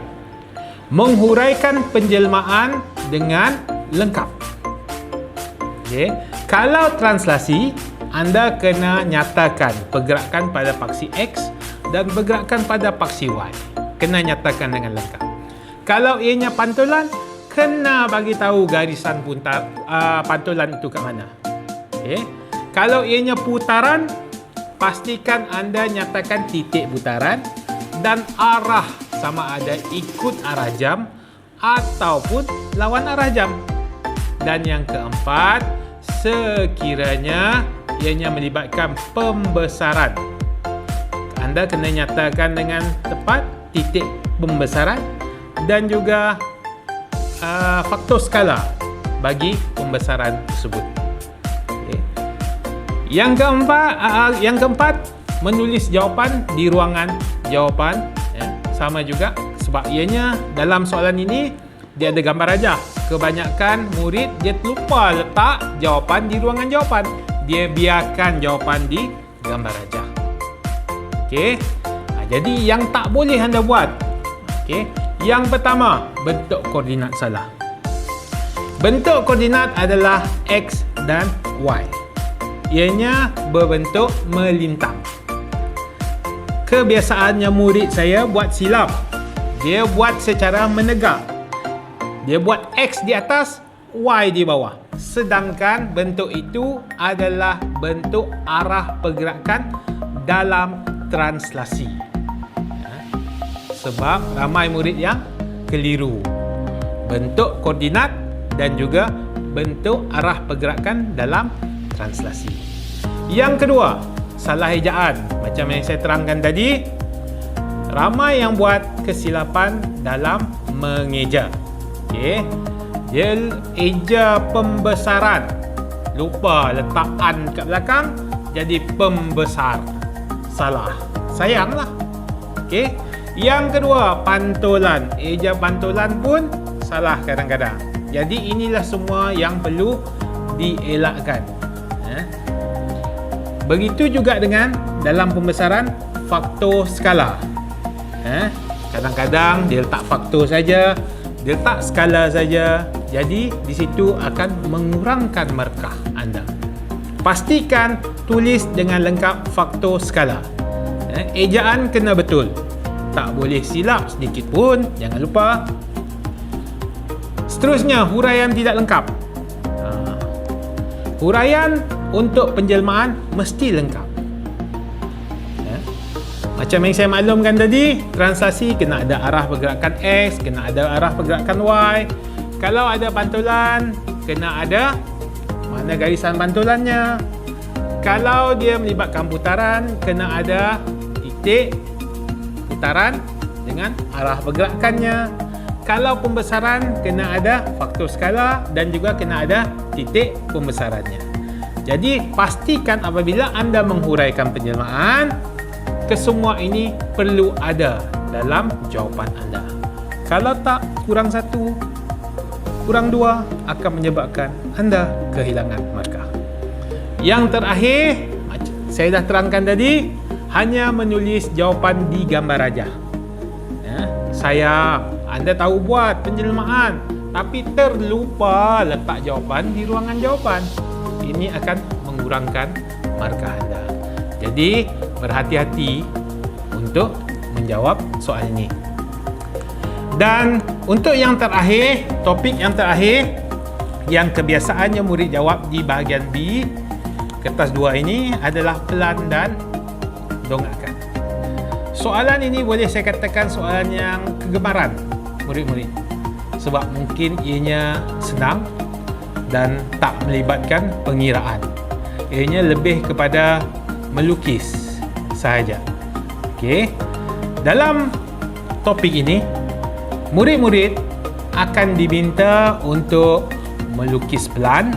menghuraikan penjelmaan dengan lengkap. Okay. Kalau translasi, anda kena nyatakan pergerakan pada paksi X dan pergerakan pada paksi Y. Kena nyatakan dengan lengkap. Kalau ianya pantulan, kena bagi tahu garisan pantulan itu kat mana. Okay. Kalau ianya putaran, pastikan anda nyatakan titik putaran dan arah, sama ada ikut arah jam ataupun lawan arah jam. Dan yang keempat, sekiranya ianya melibatkan pembesaran, anda kena nyatakan dengan tepat titik pembesaran dan juga faktor skala bagi pembesaran tersebut. Okay. Yang keempat, menulis jawapan di ruangan jawapan. Sama juga sebab ianya dalam soalan ini dia ada gambar rajah. Kebanyakan murid dia lupa letak jawapan di ruangan jawapan. Dia biarkan jawapan di gambar rajah. Okey. Jadi yang tak boleh anda buat. Okey. Yang pertama, bentuk koordinat salah. Bentuk koordinat adalah X dan Y. Ianya berbentuk melintang. Kebiasaannya murid saya buat silap. Dia buat secara menegak. Dia buat X di atas, Y di bawah. Sedangkan bentuk itu adalah bentuk arah pergerakan dalam translasi. Sebab ramai murid yang keliru bentuk koordinat dan juga bentuk arah pergerakan dalam translasi. Yang kedua, salah ejaan. Macam yang saya terangkan tadi, ramai yang buat kesilapan dalam mengeja. Okey. Dia eja pembesaran, lupa letak an kat belakang, jadi pembesar. Salah. Sayanglah. Okey. Yang kedua, pantulan. Eja pantulan pun salah kadang-kadang. Jadi inilah semua yang perlu dielakkan. Begitu juga dengan dalam pembesaran faktor skala. Kadang-kadang dia letak faktor saja, dia letak skala saja. Jadi di situ akan mengurangkan markah anda. Pastikan tulis dengan lengkap faktor skala. Ejaan kena betul. Tak boleh silap sedikit pun, jangan lupa. Seterusnya, huraian tidak lengkap. Huraian untuk penjelmaan mesti lengkap. Macam yang saya maklumkan tadi, translasi kena ada arah pergerakan X, kena ada arah pergerakan Y. Kalau ada pantulan, kena ada mana garisan pantulannya. Kalau dia melibatkan putaran, kena ada titik putaran dengan arah pergerakannya. Kalau pembesaran, kena ada faktor skala dan juga kena ada titik pembesarannya. Jadi pastikan apabila anda menghuraikan penjelmaan, kesemua ini perlu ada dalam jawapan anda. Kalau tak, kurang satu, kurang dua akan menyebabkan anda kehilangan markah. Yang terakhir, saya dah terangkan tadi, hanya menulis jawapan di gambar rajah. Anda tahu buat penjelmaan, tapi terlupa letak jawapan di ruangan jawapan. Ini akan mengurangkan markah anda. Jadi, berhati-hati untuk menjawab soal ini. Dan untuk yang terakhir, topik yang terakhir, yang kebiasaannya murid jawab di bahagian B, kertas 2 ini adalah pelan dan dongakkan. Soalan ini boleh saya katakan soalan yang kegemaran murid-murid. Sebab mungkin ianya senang dan tak melibatkan pengiraan. Ianya lebih kepada melukis sahaja. Okey. Dalam topik ini, murid-murid akan diminta untuk melukis pelan.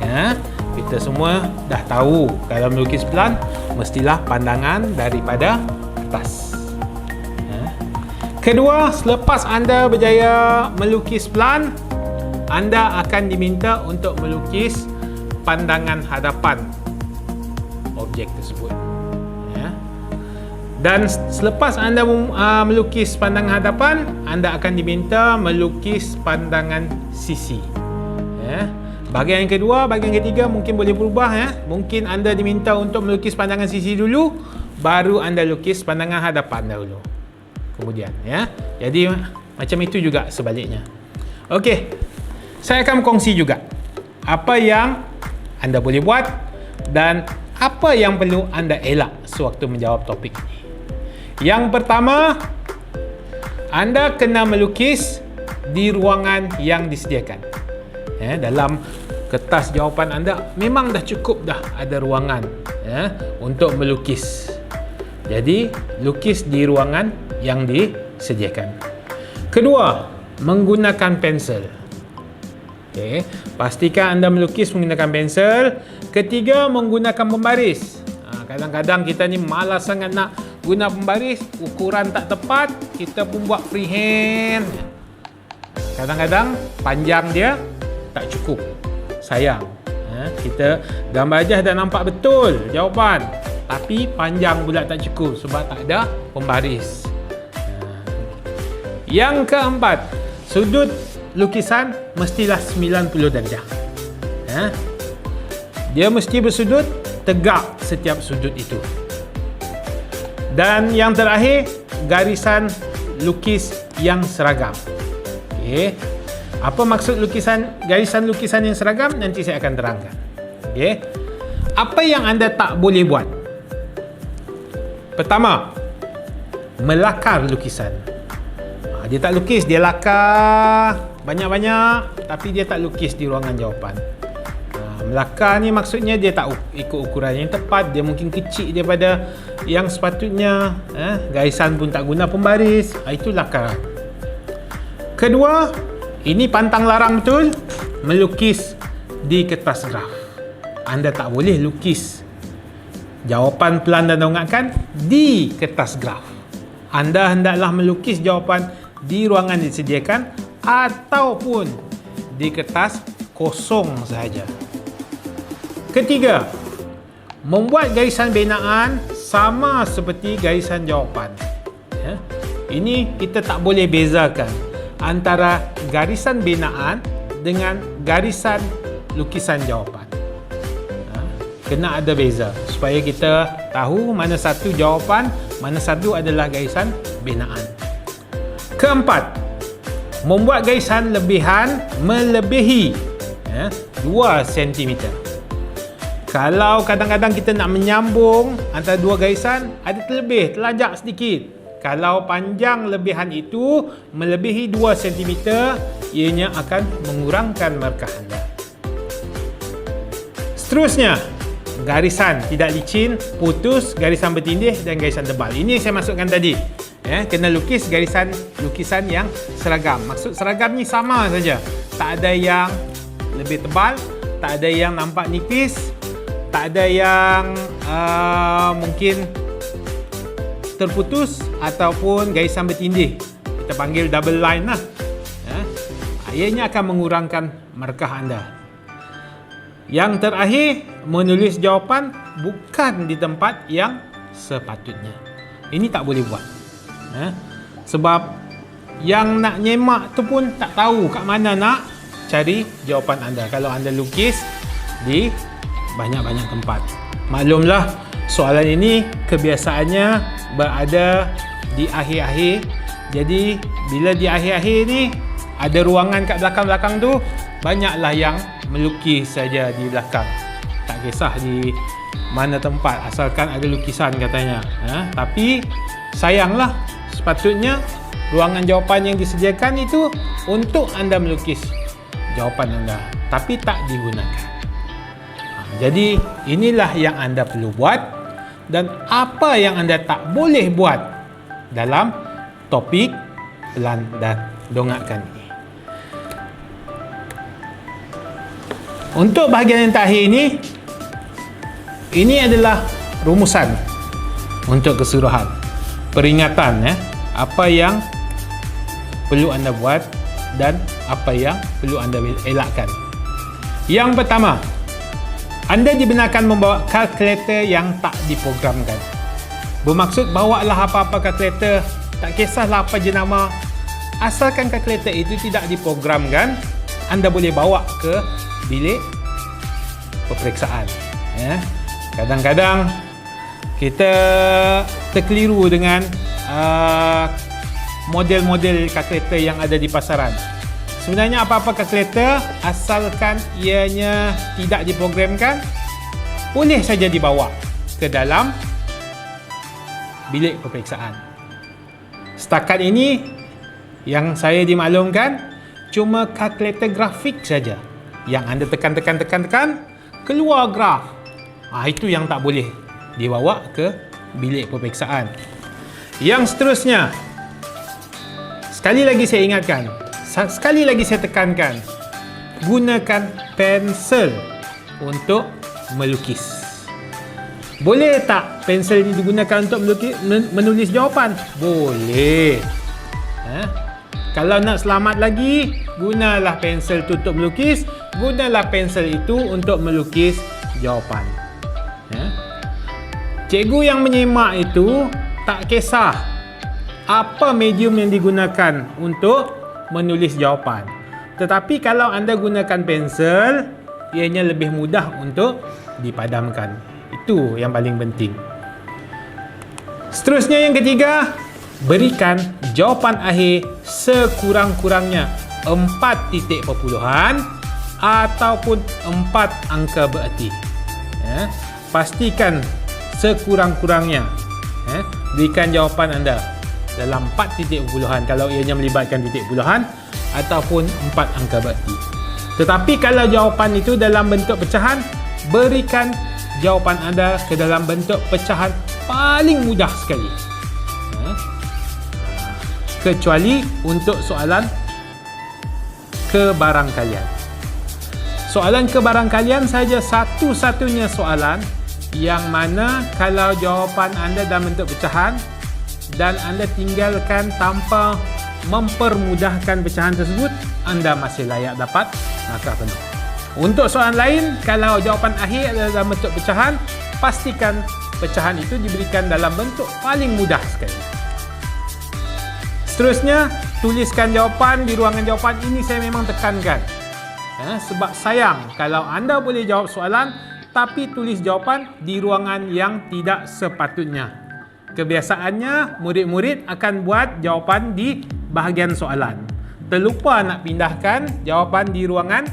Ya, kita semua dah tahu kalau melukis pelan mestilah pandangan daripada atas. Ya. Kedua, selepas anda berjaya melukis pelan, anda akan diminta untuk melukis pandangan hadapan objek tersebut. Ya. Dan selepas anda melukis pandangan hadapan, anda akan diminta melukis pandangan sisi. Ya. Bahagian yang kedua, bahagian ketiga mungkin boleh berubah. Ya. Mungkin anda diminta untuk melukis pandangan sisi dulu, baru anda lukis pandangan hadapan dahulu. Kemudian, ya. Jadi macam itu juga sebaliknya. Okey. Saya akan berkongsi juga apa yang anda boleh buat dan apa yang perlu anda elak sewaktu menjawab topik ini. Yang pertama, anda kena melukis di ruangan yang disediakan. Ya, dalam kertas jawapan anda memang dah cukup dah ada ruangan ya, untuk melukis. Jadi, lukis di ruangan yang disediakan. Kedua, menggunakan pensel. Okay. Pastikan anda melukis menggunakan pensel. Ketiga, menggunakan pembaris. Kadang-kadang kita ni malas sangat nak guna pembaris, ukuran tak tepat, kita pun buat freehand. Kadang-kadang panjang dia tak cukup. Sayang. Kita gambar aja dah nampak betul jawapan, tapi panjang pula tak cukup sebab tak ada pembaris. Yang keempat, sudut lukisan mestilah 90 darjah. Dia mesti bersudut tegak setiap sudut itu. Dan yang terakhir, garisan lukis yang seragam. Okey. Apa maksud garisan lukisan yang seragam? Nanti saya akan terangkan. Okey. Apa yang anda tak boleh buat? Pertama, melakar lukisan. Dia tak lukis, dia lakar banyak-banyak, tapi dia tak lukis di ruangan jawapan. Melakar ni maksudnya dia tak ikut ukuran yang tepat, dia mungkin kecil daripada yang sepatutnya, garisan pun tak guna pembaris. Itu lakar. Kedua, ini pantang larang betul, melukis di kertas graf. Anda tak boleh lukis jawapan pelan dan dongakkan di kertas graf. Anda hendaklah melukis jawapan di ruangan disediakan ataupun di kertas kosong sahaja. Ketiga, membuat garisan binaan sama seperti garisan jawapan. Ini kita tak boleh bezakan antara garisan binaan dengan garisan lukisan jawapan. Kena ada beza supaya kita tahu mana satu jawapan, mana satu adalah garisan binaan. Keempat, membuat garisan lebihan melebihi 2 cm. Kalau kadang-kadang kita nak menyambung antara dua garisan, ada terlebih, terlajak sedikit. Kalau panjang lebihan itu melebihi 2 cm, ianya akan mengurangkan markah anda. Seterusnya, garisan tidak licin, putus, garisan bertindih dan garisan tebal. Ini saya masukkan tadi. Kena lukis lukisan yang seragam. Maksud seragam ni sama saja. Tak ada yang lebih tebal, tak ada yang nampak nipis, tak ada yang mungkin terputus ataupun garisan bertindih. Kita panggil double line lah. Ianya akan mengurangkan markah anda. Yang terakhir, menulis jawapan bukan di tempat yang sepatutnya. Ini tak boleh buat. Sebab yang nak nyemak tu pun tak tahu kat mana nak cari jawapan anda kalau anda lukis di banyak-banyak tempat. Maklumlah, soalan ini kebiasaannya berada di akhir-akhir. Jadi bila di akhir-akhir ni ada ruangan kat belakang-belakang tu, banyaklah yang melukis saja di belakang. Tak kisah di mana tempat, asalkan ada lukisan katanya. Tapi sayanglah, sepatutnya ruangan jawapan yang disediakan itu untuk anda melukis jawapan anda, tapi tak digunakan. Jadi inilah yang anda perlu buat. dan apa yang anda tak boleh buat dalam topik pelan dan dongakkan ini. Untuk bahagian yang terakhir ini adalah rumusan untuk keseluruhan. Peringatan apa yang perlu anda buat dan apa yang perlu anda elakkan. Yang pertama, anda dibenarkan membawa kalkulator yang tak diprogramkan. Bermaksud bawalah apa-apa kalkulator, tak kisahlah apa jenama, asalkan kalkulator itu tidak diprogramkan, anda boleh bawa ke bilik peperiksaan. Kadang-kadang kita terkeliru dengan model-model kalkulator yang ada di pasaran. Sebenarnya apa-apa kalkulator, asalkan ianya tidak diprogramkan, boleh saja dibawa ke dalam bilik peperiksaan. Setakat ini yang saya dimaklumkan, cuma kalkulator grafik saja yang anda tekan, keluar graf. Itu yang tak boleh dibawa ke bilik peperiksaan. Yang seterusnya, sekali lagi saya ingatkan, sekali lagi saya tekankan, gunakan pensel untuk melukis. Boleh tak pensel ini digunakan untuk menulis jawapan? Boleh. Kalau nak selamat lagi, gunalah pensel itu untuk melukis, gunalah pensel itu untuk melukis jawapan. Cikgu yang menyimak itu tak kisah apa medium yang digunakan untuk menulis jawapan. Tetapi kalau anda gunakan pensel, ianya lebih mudah untuk dipadamkan. Itu yang paling penting. Seterusnya yang ketiga, berikan jawapan akhir sekurang-kurangnya 4 titik perpuluhan ataupun 4 angka bererti. Pastikan sekurang-kurangnya berikan jawapan anda dalam 4 titik perpuluhan kalau ianya melibatkan titik puluhan ataupun 4 angka bererti. Tetapi kalau jawapan itu dalam bentuk pecahan, berikan jawapan anda ke dalam bentuk pecahan paling mudah sekali. Kecuali untuk soalan kebarangkalian. Soalan kebarangkalian saja satu-satunya soalan yang mana kalau jawapan anda dalam bentuk pecahan dan anda tinggalkan tanpa mempermudahkan pecahan tersebut, anda masih layak dapat markah penuh. Untuk soalan lain, kalau jawapan akhir adalah dalam bentuk pecahan, pastikan pecahan itu diberikan dalam bentuk paling mudah sekali. Seterusnya, tuliskan jawapan di ruangan jawapan. Ini saya memang tekankan. Sebab sayang kalau anda boleh jawab soalan tapi tulis jawapan di ruangan yang tidak sepatutnya. Kebiasaannya, murid-murid akan buat jawapan di bahagian soalan. Terlupa nak pindahkan jawapan di ruangan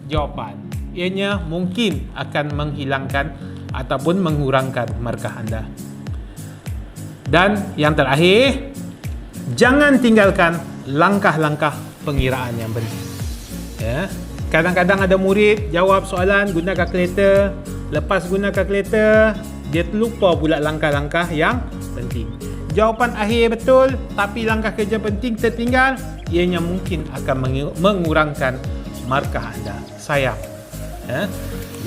jawapan. Ianya mungkin akan menghilangkan ataupun mengurangkan markah anda. Dan yang terakhir, jangan tinggalkan langkah-langkah pengiraan yang benar. Kadang-kadang ada murid jawab soalan guna kalkulator, lepas guna kalkulator, dia terlupa pula langkah-langkah yang penting. Jawapan akhir betul, tapi langkah kerja penting tertinggal, ianya mungkin akan mengurangkan markah anda. Sayang.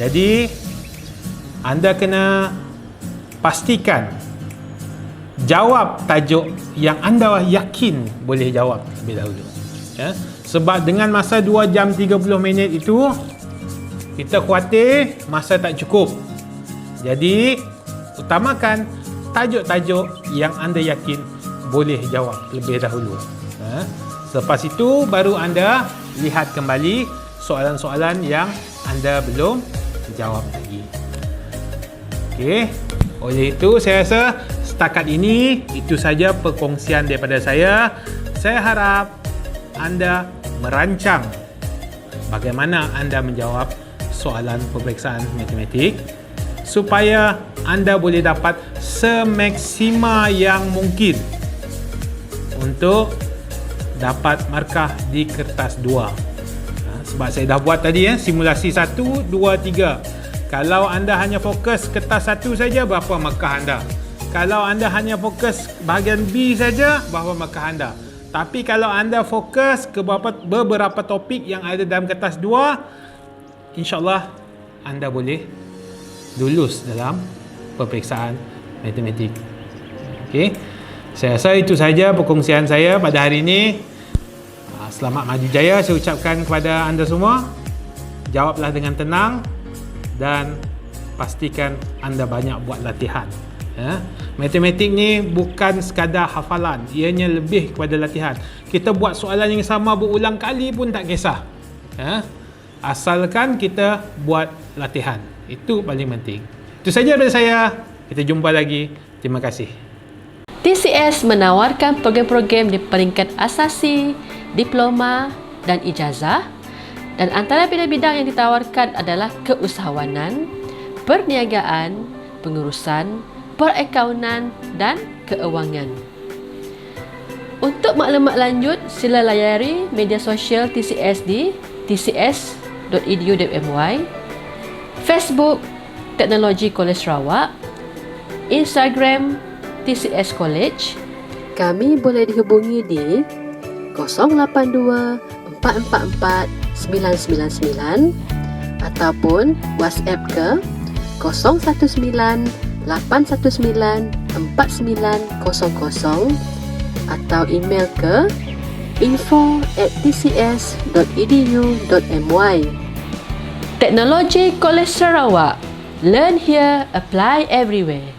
Jadi, anda kena pastikan jawab tajuk yang anda yakin boleh jawab lebih dahulu. Sebab dengan masa 2 jam 30 minit itu, kita khawatir masa tak cukup. Jadi, utamakan tajuk-tajuk yang anda yakin boleh jawab lebih dahulu. Selepas itu, baru anda lihat kembali soalan-soalan yang anda belum jawab lagi. Okey, oleh itu saya rasa setakat ini itu saja perkongsian daripada saya. Saya harap anda merancang bagaimana anda menjawab soalan peperiksaan matematik supaya anda boleh dapat semaksima yang mungkin untuk dapat markah di kertas 2. Sebab saya dah buat tadi simulasi 1, 2, 3. Kalau anda hanya fokus kertas satu saja, berapa markah anda? Kalau anda hanya fokus bahagian B saja, berapa markah anda? Tapi kalau anda fokus ke beberapa topik yang ada dalam kertas 2, insyaAllah anda boleh lulus dalam peperiksaan matematik. Okey. Saya rasa itu saja perkongsian saya pada hari ini. Selamat maju jaya saya ucapkan kepada anda semua. Jawablah dengan tenang dan pastikan anda banyak buat latihan. Matematik ni bukan sekadar hafalan, ianya lebih kepada latihan. Kita buat soalan yang sama berulang kali pun tak kisah. Asalkan kita buat latihan. Itu paling penting. Itu saja dari saya. Kita jumpa lagi. Terima kasih. TCS menawarkan program-program di peringkat asasi, diploma dan ijazah, dan antara bidang-bidang yang ditawarkan adalah keusahawanan, perniagaan, pengurusan, perakaunan dan keuangan. Untuk maklumat lanjut, sila layari media sosial TCS di tcs.edu.my, Facebook Teknologi Kolej Sarawak, Instagram TCS College. Kami boleh dihubungi di 082 444 999 ataupun WhatsApp ke 019 819 4900 atau email ke info@tcs.edu.my. Teknologi Kolej Sarawak. Learn here, apply everywhere.